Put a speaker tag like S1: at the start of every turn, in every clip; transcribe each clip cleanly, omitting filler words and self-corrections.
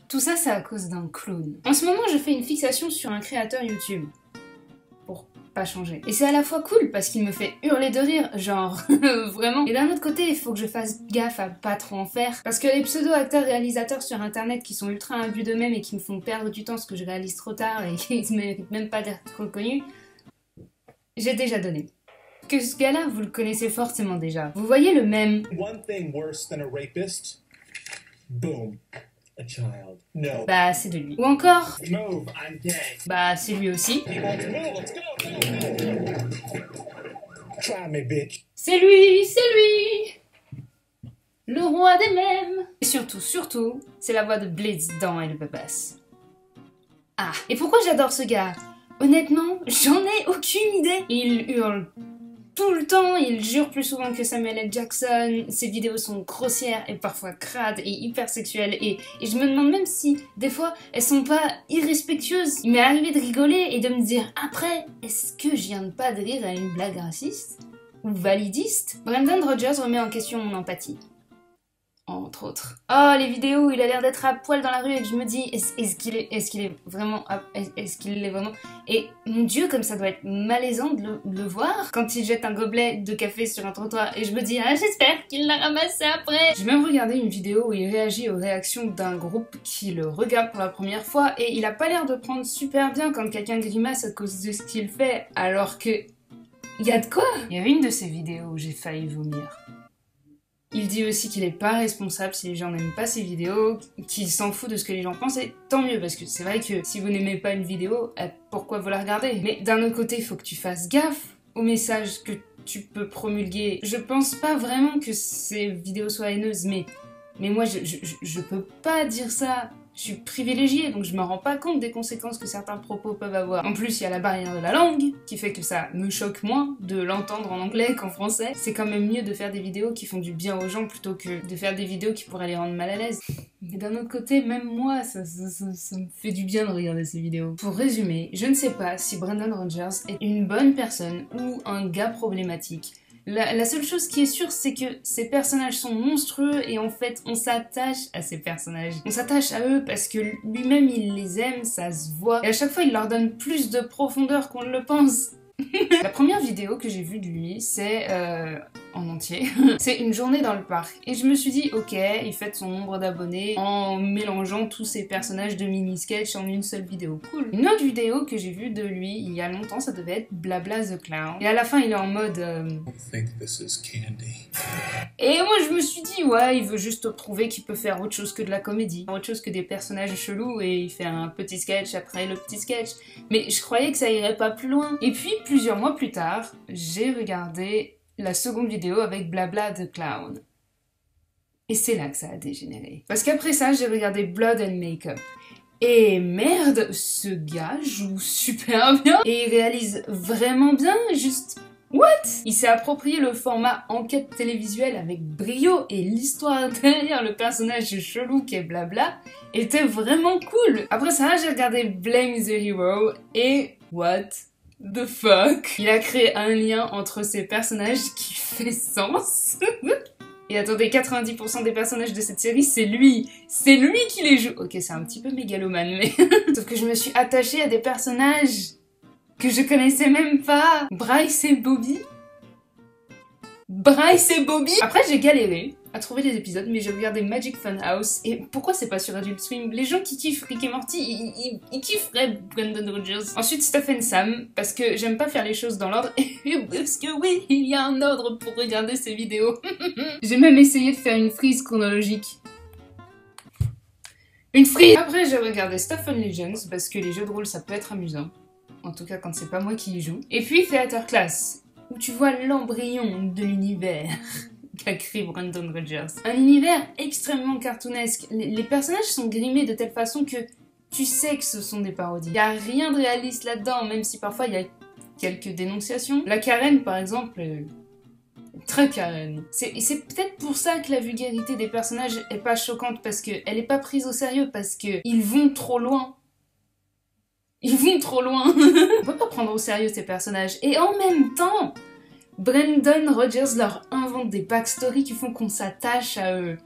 S1: Tout ça, c'est à cause d'un clown. En ce moment, je fais une fixation sur un créateur YouTube. Pour pas changer. Et c'est à la fois cool parce qu'il me fait hurler de rire, genre vraiment. Et d'un autre côté, il faut que je fasse gaffe à pas trop en faire. Parce que les pseudo-acteurs réalisateurs sur internet qui sont ultra imbus d'eux-mêmes et qui me font perdre du temps parce que je réalise trop tard et qui ne méritent même pas d'être reconnus, j'ai déjà donné. Que ce gars-là, vous le connaissez forcément déjà. Vous voyez le même.
S2: One thing worse than a rapist. Boom. A child. No.
S1: Bah, c'est de lui. Ou encore.
S2: Move, I'm gay.
S1: Bah, c'est lui aussi.
S2: He wants to move, let's go. Try me, bitch.
S1: C'est lui, c'est lui. Le roi des mèmes. Et surtout, c'est la voix de Blitz dans Elle Babasse. Ah, et pourquoi j'adore ce gars? Honnêtement, j'en ai aucune idée. Il hurle tout le temps, il jure plus souvent que Samuel L. Jackson, ses vidéos sont grossières et parfois crades et hyper sexuelles et je me demande même si, des fois, elles sont pas irrespectueuses. Il m'est arrivé de rigoler et de me dire après, est-ce que je viens de pas de rire à une blague raciste? Ou validiste? Brendan Rodgers remet en question mon empathie. Entre autres. Oh, les vidéos où il a l'air d'être à poil dans la rue et que je me dis, est-ce qu'il est vraiment... Est-ce qu'il l'est vraiment? Et mon Dieu, comme ça doit être malaisant de le voir quand il jette un gobelet de café sur un trottoir et je me dis, ah, j'espère qu'il l'a ramassé après. J'ai même regardé une vidéo où il réagit aux réactions d'un groupe qui le regarde pour la première fois et il a pas l'air de prendre super bien quand quelqu'un grimace à cause de ce qu'il fait, alors que... Y a de quoi? Il y avait une de ces vidéos où j'ai failli vomir. Il dit aussi qu'il est pas responsable si les gens n'aiment pas ses vidéos, qu'il s'en fout de ce que les gens pensent, et tant mieux, parce que c'est vrai que si vous n'aimez pas une vidéo, pourquoi vous la regardez? Mais d'un autre côté, il faut que tu fasses gaffe aux messages que tu peux promulguer. Je pense pas vraiment que ces vidéos soient haineuses, mais moi, je peux pas dire ça. Je suis privilégiée, donc je me rends pas compte des conséquences que certains propos peuvent avoir. En plus, il y a la barrière de la langue, qui fait que ça me choque moins de l'entendre en anglais qu'en français. C'est quand même mieux de faire des vidéos qui font du bien aux gens plutôt que de faire des vidéos qui pourraient les rendre mal à l'aise. Mais d'un autre côté, même moi, ça me fait du bien de regarder ces vidéos. Pour résumer, je ne sais pas si Brendan Rodgers est une bonne personne ou un gars problématique. La seule chose qui est sûre, c'est que ces personnages sont monstrueux et en fait, on s'attache à ces personnages. On s'attache à eux parce que lui-même, il les aime, ça se voit. Et à chaque fois, il leur donne plus de profondeur qu'on ne le pense. La première vidéo que j'ai vue de lui, c'est en entier. C'est une journée dans le parc. Et je me suis dit, ok, il fête son nombre d'abonnés en mélangeant tous ses personnages de mini-sketch en une seule vidéo. Cool. Une autre vidéo que j'ai vue de lui il y a longtemps, ça devait être Blabla the Clown. Et à la fin, il est en mode...
S2: I think this is candy.
S1: Et moi, je me suis dit, ouais, il veut juste prouver qu'il peut faire autre chose que de la comédie, autre chose que des personnages chelous, et il fait un petit sketch après le petit sketch. Mais je croyais que ça irait pas plus loin. Et puis, plusieurs mois plus tard, j'ai regardé la seconde vidéo avec Blabla the Clown. Et c'est là que ça a dégénéré. Parce qu'après ça, j'ai regardé Blood and Makeup. Et merde, ce gars joue super bien. Et il réalise vraiment bien, juste... What? Il s'est approprié le format enquête télévisuelle avec brio et l'histoire derrière le personnage chelou qui est Blabla était vraiment cool. Après ça, j'ai regardé Blame the Hero et... What the fuck? Il a créé un lien entre ces personnages qui fait sens. Et attendez, 90% des personnages de cette série, c'est lui! C'est lui qui les joue! Ok, c'est un petit peu mégalomane, mais... Sauf que je me suis attachée à des personnages que je connaissais même pas! Bryce et Bobby? Bryce et Bobby? Après, j'ai galéré à trouver les épisodes, mais j'ai regardé Magic Funhouse, et pourquoi c'est pas sur Adult Swim? Les gens qui kiffent Rick et Morty, ils kifferaient Brendan Rodgers. Ensuite, Steph & Sam, parce que j'aime pas faire les choses dans l'ordre, et parce que oui, il y a un ordre pour regarder ces vidéos. J'ai même essayé de faire une frise chronologique. Une frise! Après, j'ai regardé Stuff and Legends, parce que les jeux de rôle, ça peut être amusant. En tout cas, quand c'est pas moi qui y joue. Et puis, Theater Class, où tu vois l'embryon de l'univers qu'a créé Brendan Rodgers. Un univers extrêmement cartoonesque. Les personnages sont grimés de telle façon que tu sais que ce sont des parodies. Il n'y a rien de réaliste là-dedans, même si parfois il y a quelques dénonciations. La Karen, par exemple, est très Karen. Et c'est peut-être pour ça que la vulgarité des personnages est pas choquante, parce qu'elle est pas prise au sérieux, parce qu'ils vont trop loin. Ils vont trop loin. On peut pas prendre au sérieux ces personnages. Et en même temps, Brendan Rodgers leur invente des backstories qui font qu'on s'attache à eux.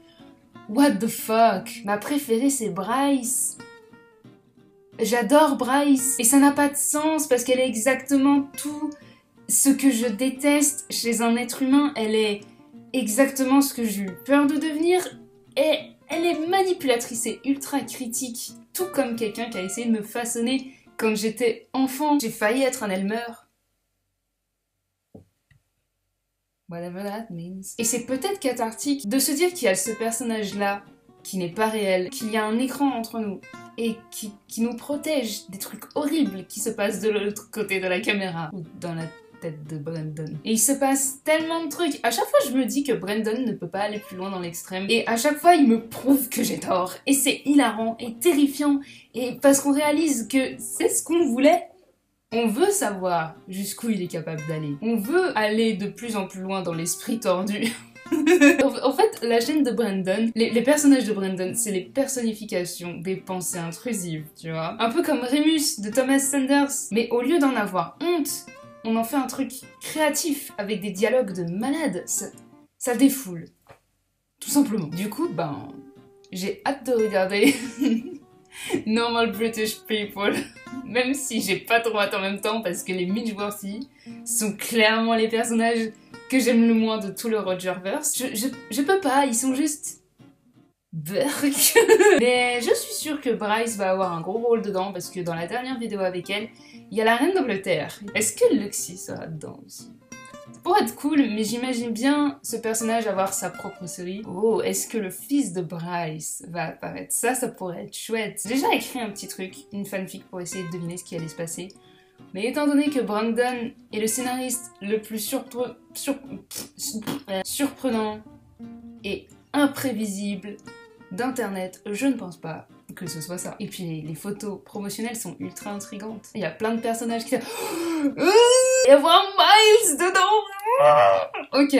S1: What the fuck? Ma préférée c'est Bryce. J'adore Bryce. Et ça n'a pas de sens parce qu'elle est exactement tout ce que je déteste chez un être humain. Elle est exactement ce que j'ai eu peur de devenir. Et elle est manipulatrice et ultra critique. Tout comme quelqu'un qui a essayé de me façonner quand j'étais enfant. J'ai failli être un Elmer. Whatever that means. Et c'est peut-être cathartique de se dire qu'il y a ce personnage-là qui n'est pas réel, qu'il y a un écran entre nous et qui nous protège des trucs horribles qui se passent de l'autre côté de la caméra ou dans la tête de Brandon. Et il se passe tellement de trucs. À chaque fois, je me dis que Brandon ne peut pas aller plus loin dans l'extrême. Et à chaque fois, il me prouve que j'ai tort. Et c'est hilarant et terrifiant. Et parce qu'on réalise que c'est ce qu'on voulait. On veut savoir jusqu'où il est capable d'aller. On veut aller de plus en plus loin dans l'esprit tordu. En fait, la chaîne de Brandon, les personnages de Brandon, c'est les personnifications des pensées intrusives, tu vois. Un peu comme Remus de Thomas Sanders. Mais au lieu d'en avoir honte, on en fait un truc créatif avec des dialogues de malade. Ça défoule. Tout simplement. Du coup, j'ai hâte de regarder Normal British People. Même si j'ai pas trop hâte en même temps parce que les Midgeworthy sont clairement les personnages que j'aime le moins de tout le Rogerverse. Je peux pas, ils sont juste... Burk. Mais je suis sûre que Bryce va avoir un gros rôle dedans parce que dans la dernière vidéo avec elle, il y a la reine d'Angleterre. Est-ce que Luxie sera dedans aussi? Ça pourrait être cool, mais j'imagine bien ce personnage avoir sa propre série. Oh, est-ce que le fils de Bryce va apparaître? Ça pourrait être chouette. J'ai déjà écrit un petit truc, une fanfic pour essayer de deviner ce qui allait se passer. Mais étant donné que Brandon est le scénariste le plus surprenant et imprévisible d'internet, je ne pense pas que ce soit ça. Et puis les photos promotionnelles sont ultra intrigantes. Il y a plein de personnages qui... Il y a voir Miles dedans. Ok,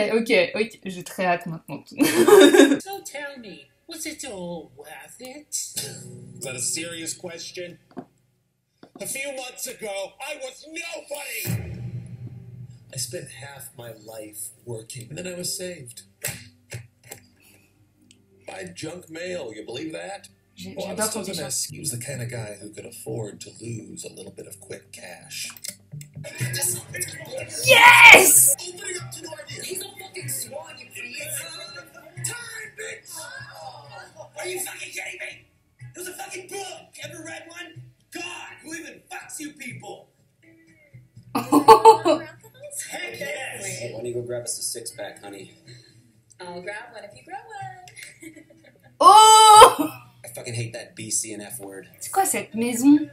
S1: j'ai très hâte maintenant.
S3: So tell me, was it all worth it?
S2: Is that a serious question? A few months ago, I was nobody! I spent half my life working, and then I was saved. By junk mail, you believe that? Well, I was still gonna ask. He was the kind of guy who could afford to lose a little bit of quick cash.
S1: Yes!
S3: Opening up to new ideas. He's a fucking swan, you idiot. Time, bitch! Are you fucking kidding me? It was a fucking book. Ever read one? God, who even fucks you people? Heck yes!
S4: Why don't you go grab us a six-pack, honey?
S5: I'll grab one if you grab one.
S1: Oh!
S4: I fucking hate that BC and F word.
S1: C'est quoi cette maison?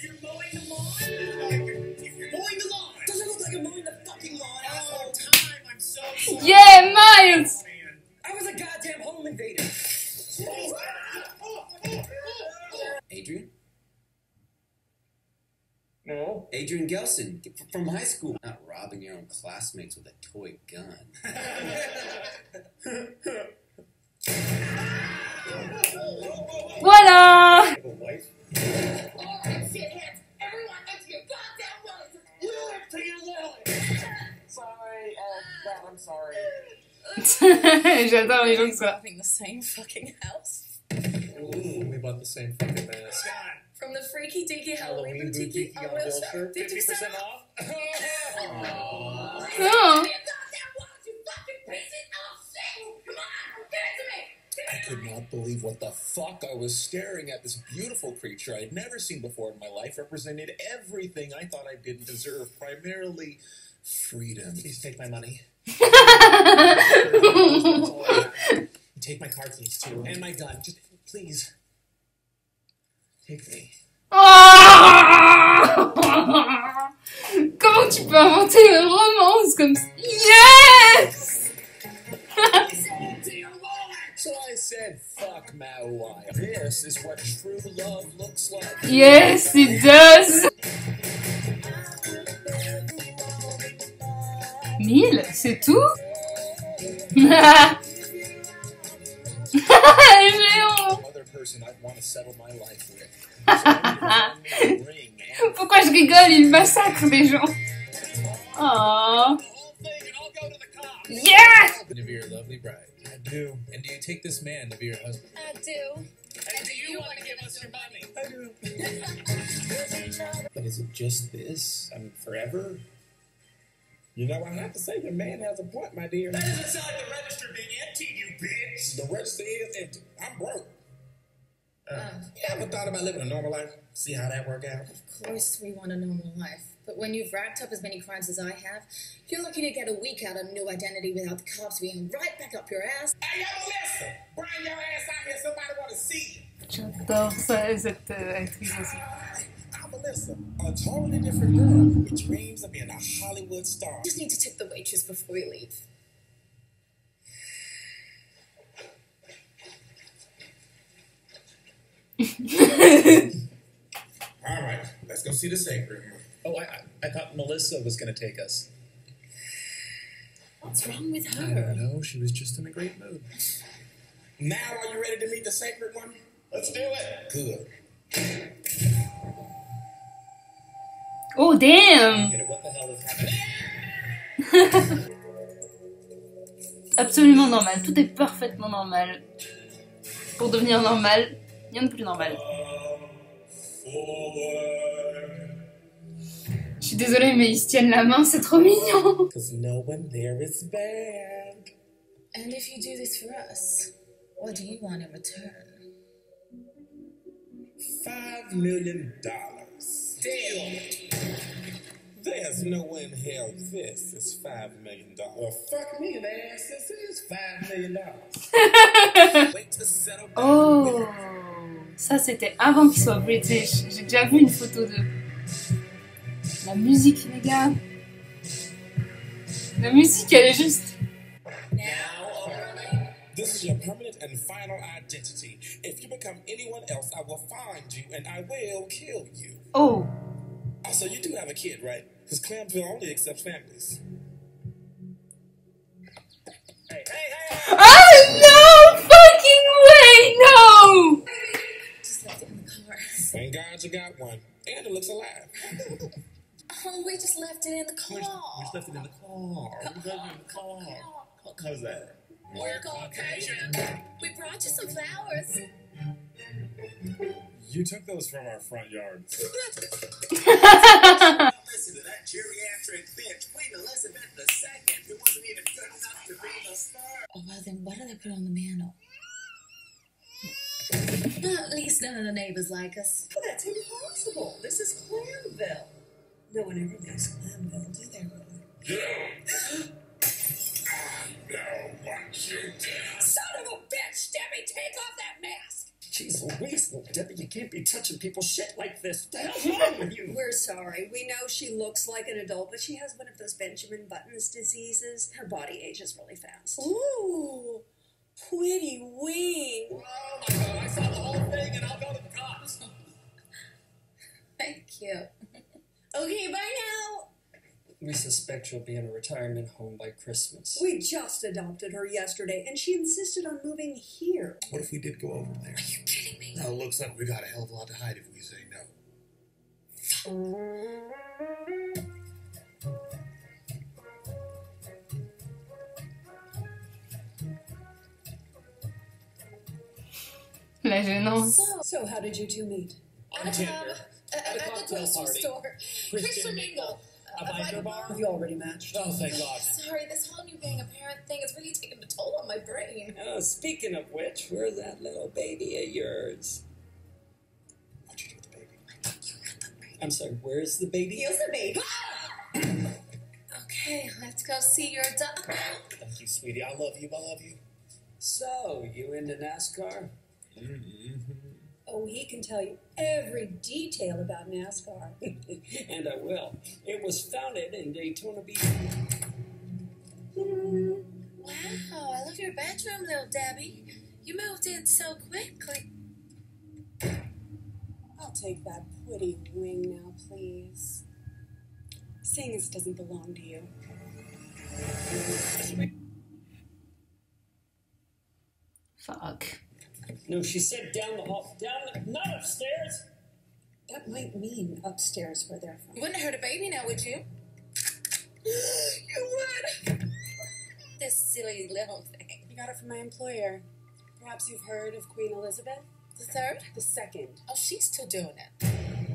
S3: You're mowing the lawn? You're mowing the lawn! Doesn't look like I'm mowing the fucking lawn all the time. I'm so sorry.
S1: Yeah, Miles!
S3: I was a goddamn home invader.
S4: Adrian?
S2: No.
S4: Adrian Gelson, from high school. Not robbing your own classmates with a toy gun.
S1: Voilà!
S2: A wife?
S3: Alright, shitheads. Everyone into your goddamn willies. You into your willies. Sorry, God, I'm sorry.
S1: J'adore les gens que ça.
S5: Having the same fucking house.
S2: Ooh, we bought the same fucking mask.
S5: From the freaky deaky Halloween
S2: Halloween
S5: boutique
S2: boutique
S5: on
S2: on
S5: Wilshire.
S2: Wilshire, 50%
S5: 50%
S2: off.
S1: Oh.
S3: Your goddamn willies, you fucking pieces of shit. Come on, give it to me.
S2: I could not believe what the fuck I was staring at. This beautiful creature I'd never seen before in my life represented everything I thought I didn't deserve, primarily freedom. Please take my money. Take my car keys too, and my gun. Just please take me.
S1: Oh! Comment tu peux inventer une romance comme ça? Yes!
S2: So I said, fuck Maui. This is what true love looks like.
S1: Yes, it does! 1000, c'est tout? Géant!
S2: Other person I'd want to settle my life with. So I'm gonna ring and
S1: Pourquoi je rigole? Il massacre des gens. Oh.
S2: the whole thing, and I'll go to the cops.
S1: Yes!
S2: To be your lovely bride. I'd be do. And do you take this man to be your husband?
S5: I do.
S3: And do you want to give us your money?
S2: I do. But is it just this? I mean, forever?
S6: You know, I have to say, your man has a point, my dear.
S3: That doesn't sound like the register being empty, you bitch.
S6: The register is empty. I'm broke. You ever thought about living a normal life? See how that work out?
S5: Of course we want a normal life. But when you've racked up as many crimes as I have, you're lucky to get a week out of a new identity without the cops being right back up your ass.
S6: Hey, yo, Melissa! Bring your ass out here. Somebody want to see you.
S1: J'adore ça, cette actrice aussi.
S6: I'm Melissa, a totally different girl with dreams of being a Hollywood star.
S5: Just need to tip the waitress before we leave.
S6: All right, let's go see the sacred room.
S2: Oh, I thought Melissa was going to take us.
S5: What's wrong with
S2: I
S5: her?
S2: don't know. She was just in a great mood.
S6: Now, are you ready to meet the sacred one?
S3: Let's do it.
S6: Good.
S1: Oh, damn!
S2: What the hell is happening?
S1: Absolument normal. Tout est parfaitement normal. Pour devenir normal, rien de plus normal. Je suis désolée, mais ils se tiennent la main, c'est trop mignon.
S6: Because no one there is bad.
S5: And if you do this for us, what do you want in return?
S6: $5 million.
S3: Deal.
S6: There's no way in hell this is $5 million. Well, fuck me in the ass, this is $5 million. Wait to settle down.
S1: Oh, ça c'était avant qu'il soit British. J'ai déjà vu une photo de la musique, les gars. La musique, elle est juste.
S6: This is your permanent and final identity. If you become anyone else, I will find you and I will kill you.
S1: Oh,
S6: Also, you do have a kid, right? Because Clamsville only accepts families.
S3: Hey, hey, hey.
S1: oh no fucking way, no!
S5: Just left it in the car.
S6: Thank God you got one. And it looks alive.
S5: Oh, we just left it in the car.
S2: We just left it in the car. We left it in the car. How's that?
S5: We're Caucasian. We brought you some flowers.
S6: You took those from our front yard.
S3: Listen to that geriatric bitch, Queen Elizabeth II, who wasn't even good enough to be the first.
S5: Oh, well, then what do they put on the mantle? At least none of the neighbors like us.
S7: Well, that's impossible. This is Clamville. No one ever leaves Clamville, do they, really?
S6: I know what you did.
S7: Son of a bitch! Debbie, take off that mask!
S8: Jeez Louise, little Debbie, you can't be touching people's shit like this. What the hell's wrong with you?
S7: We're sorry. We know she looks like an adult, but she has one of those Benjamin Buttons diseases. Her body ages really fast. Ooh, pretty wing.
S3: Oh my God, I saw the whole thing and I'll go to the cops.
S5: Thank you. Okay, bye now.
S8: We suspect she'll be in a retirement home by Christmas.
S7: We just adopted her yesterday, and she insisted on moving here.
S2: What if we did go over there?
S5: Are you kidding me?
S2: Now it looks like we got a hell of a lot to hide if we say no.
S1: La gênance.
S7: So how did you two meet?
S5: At the grocery store. Christian Mingle.
S8: A biker bar?
S7: Have you already matched?
S8: Oh, thank God.
S5: Sorry, this whole new being a parent thing is really taking a toll on my brain.
S8: Speaking of which, where's that little baby of yours?
S2: What'd you do with the baby?
S8: I'm sorry, where's the baby?
S7: Here's the baby.
S5: Okay, let's go see your doctor.
S2: Thank you, sweetie. I love you. I love you.
S8: So, you into NASCAR?
S7: Oh, he can tell you every detail about NASCAR.
S8: And I will. It was founded in Daytona Beach.
S5: Wow, I love your bedroom, little Debbie. You moved in so quickly.
S7: I'll take that pretty wing now, please. Seeing this doesn't belong to you.
S1: Fuck.
S8: No, she said down the hall. Not upstairs.
S7: That might mean upstairs where they're from.
S5: You wouldn't hurt a baby now, would you?
S7: You would!
S5: This silly little thing.
S7: You
S9: got it from my employer. Perhaps you've heard of Queen Elizabeth?
S5: The third?
S9: The second.
S5: Oh, she's still doing it.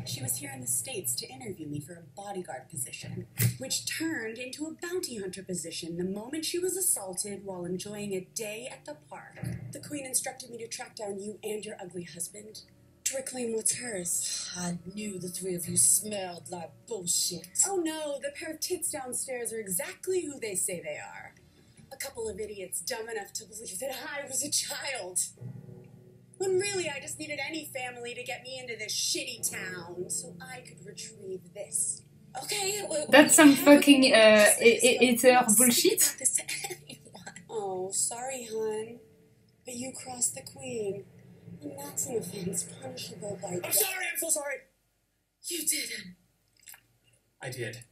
S9: She was here in the States to interview me for a bodyguard position, which turned into a bounty hunter position the moment she was assaulted while enjoying a day at the park. The Queen instructed me to track down you and your ugly husband to reclaim what's hers.
S5: I knew the three of you smelled like bullshit.
S9: Oh no, the pair of tits downstairs are exactly who they say they are. A couple of idiots dumb enough to believe that I was a child. When really I just needed any family to get me into this shitty town so I could retrieve this. Okay,
S1: That's some fucking hater bullshit.
S9: Oh, sorry, hon. But you crossed the Queen. And that's an offense punishable by death.
S3: I'm sorry, I'm so sorry.
S5: You didn't.
S3: I did.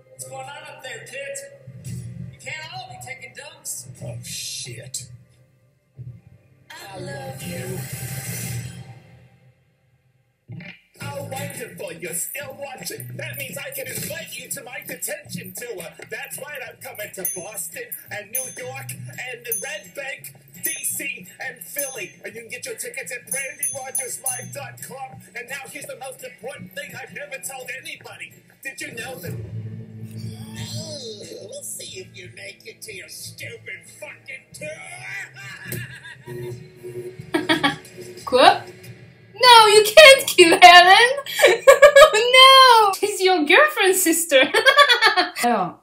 S3: What's going on up there, kids? You can't all be taking dumps.
S2: Oh, shit.
S5: I love you.
S6: Oh, wonderful. You're still watching. That means I can invite you to my detention tour. That's right, I'm coming to Boston and New York and the Red Bank, DC and Philly. And you can get your tickets at BrandonRogersLive.com. And now here's the most important thing I've never told anybody. Did you know that... We'll see if you make it to your stupid fucking tour.
S1: Quoi? No, you can't kill Helen! No! She's your girlfriend's sister! Alors,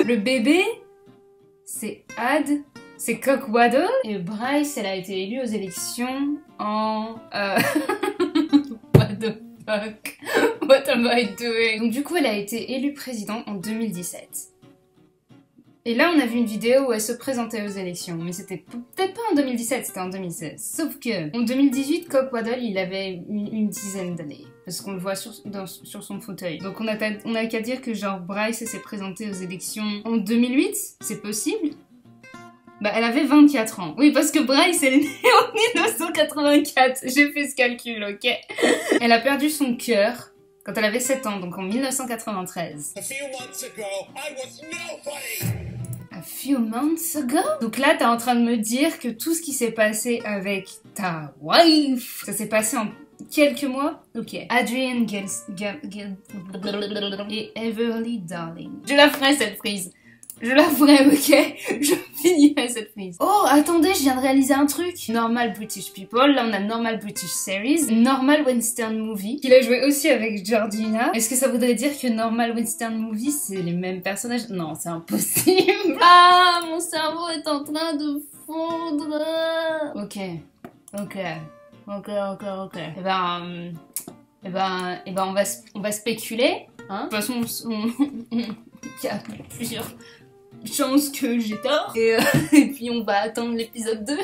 S1: le bébé, c'est Ad, c'est Cock Waddle, et Bryce, elle a été élue aux élections en... What the fuck? What am I doing? Donc du coup, elle a été élue présidente en 2017. Et là, on a vu une vidéo où elle se présentait aux élections, mais c'était peut-être pas en 2017, c'était en 2016. Sauf que, en 2018, Cock Waddle, il avait une dizaine d'années, parce qu'on le voit sur son fauteuil. Donc on a qu'à dire que genre Bryce s'est présentée aux élections en 2008, c'est possible? Bah, elle avait 24 ans. Oui, parce que Bryce, elle est née en 1984. J'ai fait ce calcul, ok? Elle a perdu son cœur quand elle avait 7 ans, donc en 1993.
S6: A few months ago, I was nobody.
S1: A few months ago? Donc là, t'es en train de me dire que tout ce qui s'est passé avec ta wife, ça s'est passé en quelques mois? Ok. Adrian et Everly Darling. Je la ferai cette prise. Je la ferai, ok? Je finirai cette prise. Oh, attendez, je viens de réaliser un truc. Normal British People, là on a Normal British Series, Normal Western Movie, qu'il a joué aussi avec Georgina. Est-ce que ça voudrait dire que Normal Western Movie, c'est les mêmes personnages? Non, c'est impossible. Ah, mon cerveau est en train de fondre. Ok. Eh ben, on va spéculer, hein. De toute façon, il y a plusieurs chances que j'ai tort. Et puis on va attendre l'épisode 2.